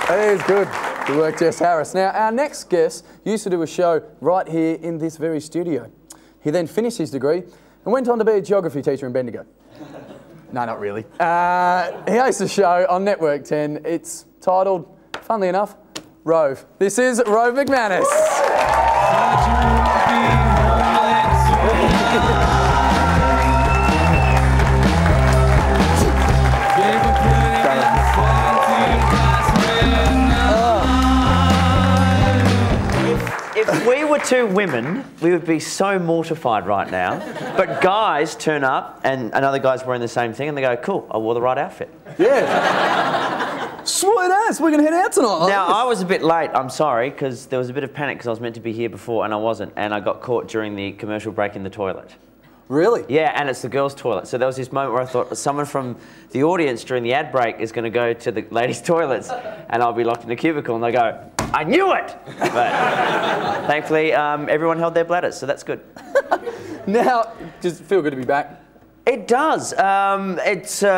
That is good. Good work, Jess Harris. Now, our next guest used to do a show right here in this very studio. He then finished his degree and went on to be a geography teacher in Bendigo. No, not really. He hosts a show on Network 10. It's titled, funnily enough, Rove. This is Rove McManus. If we were two women, we would be so mortified right now. But guys turn up and another guy's wearing the same thing and they go, cool, I wore the right outfit. Yeah. Sweet ass, we're going to head out tonight. Now, I was a bit late, I'm sorry, because there was a bit of panic because I was meant to be here before and I wasn't. And I got caught during the commercial break in the toilet. Really? Yeah, and it's the girls' toilet. So there was this moment where I thought someone from the audience during the ad break is going to go to the ladies' toilets and I'll be locked in a cubicle and they go, I knew it! But thankfully, everyone held their bladders, so that's good. Now, does it feel good to be back? It does. It's, you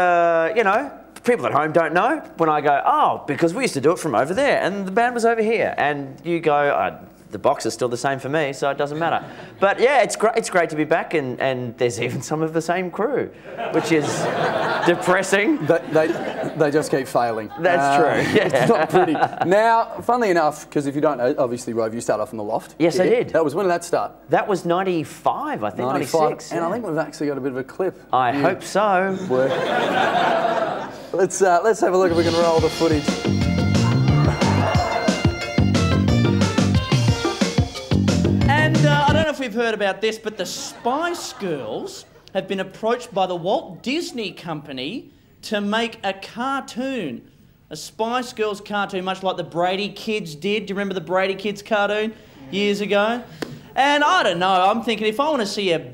know, people at home don't know when I go, oh, because we used to do it from over there and the band was over here. And you go, the box is still the same for me, so it doesn't matter. But yeah, it's great to be back, and there's even some of the same crew, which is depressing. They just keep failing. That's true. Yeah. It's not pretty. Now, funnily enough, because if you don't know, obviously, Rove, you started off in the loft. Yes, I did. When did that start? That was 95, I think, 96. And I think we've actually got a bit of a clip. I hope so. Let's have a look if we can roll the footage. And I don't know if we've heard about this, but the Spice Girls have been approached by the Walt Disney Company to make a cartoon. A Spice Girls cartoon, much like the Brady Kids did. Do you remember the Brady Kids cartoon years ago? And I don't know, I'm thinking if I want to see a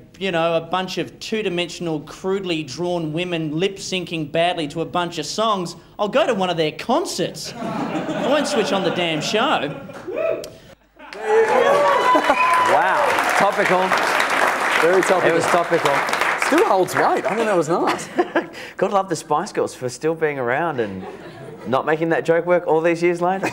bunch of two-dimensional, crudely drawn women lip-syncing badly to a bunch of songs, I'll go to one of their concerts. I won't switch on the damn show. Wow, topical. Very topical. It was topical. Still holds weight. I think that was nice. Gotta love the Spice Girls for still being around and not making that joke work all these years later.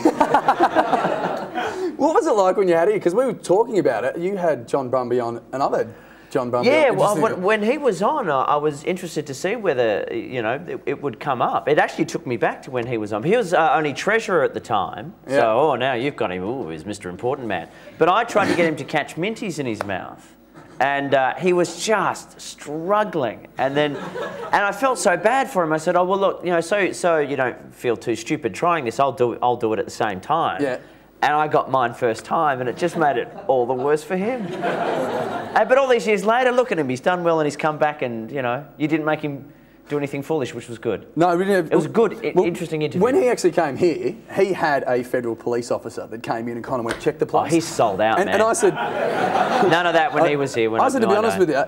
What was it like when you had it? Because we were talking about it. You had John Brumby on, and I've had John Brumby on. Yeah, well, when he was on, I was interested to see whether, you know, it would come up. It actually took me back to when he was on. He was only treasurer at the time, yeah. So, now you've got him, ooh, he's Mr. Important Man. But I tried to get him to catch minties in his mouth. And he was just struggling. And I felt so bad for him. I said, oh, well, look, you know, so you don't feel too stupid trying this, I'll do it at the same time. Yeah. And I got mine first time, and it just made it all the worse for him. But all these years later, look at him. He's done well, and he's come back, and, you know, you didn't make him do anything foolish, which was good. No, we didn't. It was a good, interesting interview. When he actually came here, he had a federal police officer that came in and kind of went, check the place. Oh, he's sold out, man. And I said... None of that when he was here. I said, to be honest with you,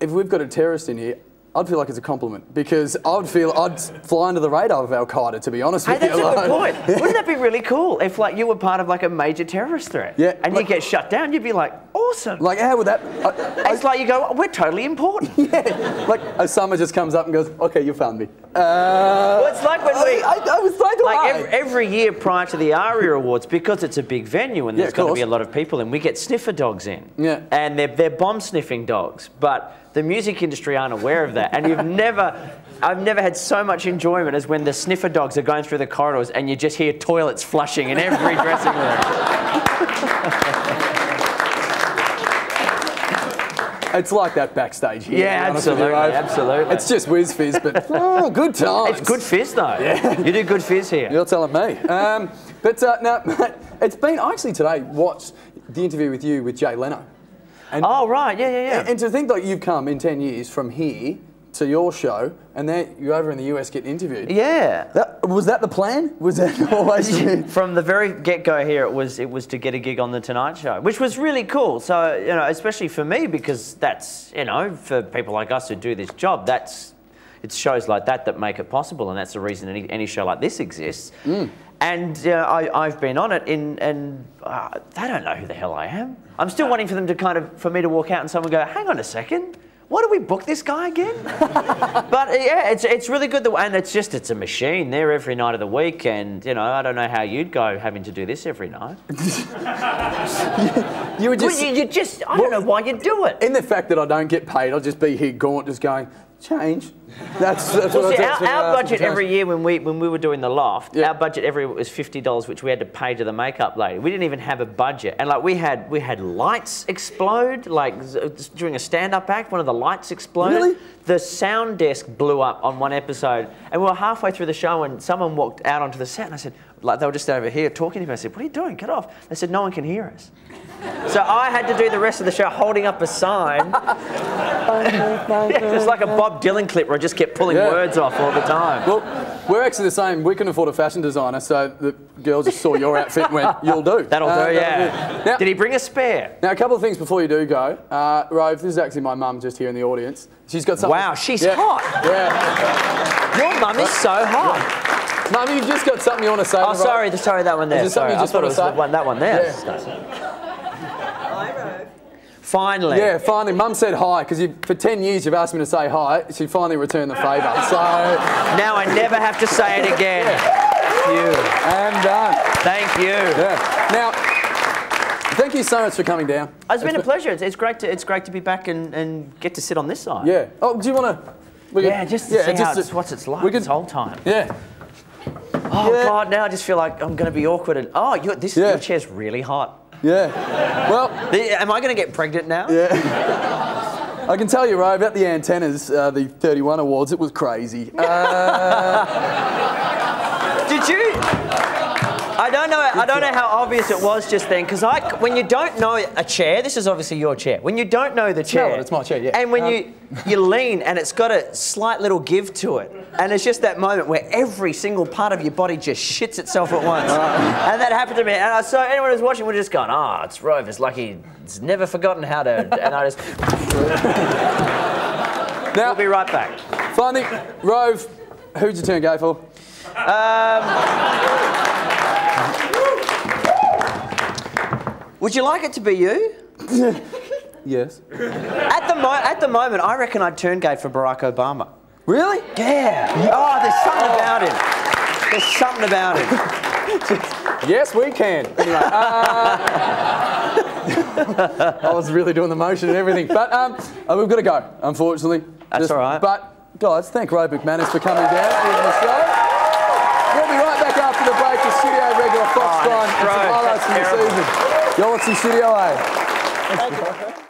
if we've got a terrorist in here, I'd feel like it's a compliment because I'd fly under the radar of Al-Qaeda, to be honest with you. Hey, that's a good point. Wouldn't that be really cool if, like, you were part of, like, a major terrorist threat? Yeah. And you get shut down, you'd be like, awesome. Like, how would that... It's like you go, we're totally important. Yeah. Like, Osama just comes up and goes, okay, you found me. Well, it's like when we... I was like, like every year prior to the ARIA Awards, because it's a big venue and there's going to be a lot of people in, we get sniffer dogs in. Yeah. And they're bomb-sniffing dogs, but the music industry aren't aware of that. And I've never had so much enjoyment as when the sniffer dogs are going through the corridors and you just hear toilets flushing in every dressing room. It's like that backstage here. Yeah, absolutely. It's just whiz fizz, but good times. It's good fizz though. Yeah. You do good fizz here. You're telling me. But now, it's been, I actually today watched the interview with you with Jay Leno. And, oh, right, yeah. And to think that you've come in 10 years from here to your show, and then you're over in the US getting interviewed. Yeah. Was that the plan? Was that always From the very get-go here, it was to get a gig on The Tonight Show, which was really cool. So, you know, especially for me, because that's, you know, for people like us who do this job, it's shows like that make it possible, and that's the reason any show like this exists. Mm. And I've been on it, and they don't know who the hell I am. I'm still waiting for them to for me to walk out and someone go, hang on a second, why do we book this guy again? But yeah, it's really good. And it's a machine. They're every night of the week. And, you know, I don't know how you'd go having to do this every night. You would just... You just, I don't know why you do it. In the fact that I don't get paid, I'll just be here gaunt, just going, change. That's what our budget every year when we were doing the loft, yeah. our budget every year was $50, which we had to pay to the makeup lady. We didn't even have a budget, and like we had lights explode, like during a stand-up act, one of the lights exploded. Really? The sound desk blew up on one episode, and we were halfway through the show, and someone walked out onto the set, and I said, like they were just over here talking to me. I said, "What are you doing? Get off!" They said, "No one can hear us." So I had to do the rest of the show holding up a sign. It was like a Bob Dylan clip where I just kept pulling words off all the time. Well, we're actually the same. We couldn't afford a fashion designer, so the girls just saw your outfit and went, "You'll do." That'll do, yeah. Now, did he bring a spare? Now, a couple of things before you do go. Rove, this is actually my mum just here in the audience. She's got something... Wow, she's hot. Yeah. Your mum is so hot. Mum, you've just got something you want to say. Oh, sorry, that one there. Is there something you just I thought want to it was say? that one there. Yeah. Finally. Yeah, finally. Mum said hi, because for 10 years you've asked me to say hi. She finally returned the favour. So... Now I never have to say it again. Yeah. You. And done. Thank you. Yeah. Now, thank you so much for coming down. It's been a pleasure. It's great to be back and get to sit on this side. Yeah. Oh, do you want to... Yeah, just to see what it's like this whole time. Yeah. Oh, God, now I just feel like I'm going to be awkward. And your chair's really hot. Yeah. Well... Am I going to get pregnant now? Yeah. I can tell you, Rove, at the Antennas, the 31 Awards, it was crazy. Did you? I don't know how obvious it was just then, because when you don't know a chair, this is obviously your chair. When you don't know the chair, no, it's my chair, yeah. And when you lean and it's got a slight little give to it, and it's just that moment where every single part of your body just shits itself at once. And that happened to me. And so anyone who's watching would just gone, "Oh, it's Rove. It's lucky. It's never forgotten how to." And I just. Now, we'll be right back. Finally, Rove, who'd you turn gay for? Would you like it to be you? Yes. At the moment, I reckon I'd turn gay for Barack Obama. Really? Yeah. Oh, there's something about him. There's something about him. Yes, we can. Anyway, I was really doing the motion and everything. But we've got to go, unfortunately. That's all right. But, guys, thank Rove McManus for coming down to the show. We'll be right back after the break to Studio Regular Fox Time and some highlights from the season. You're watching Studio A. Thank you.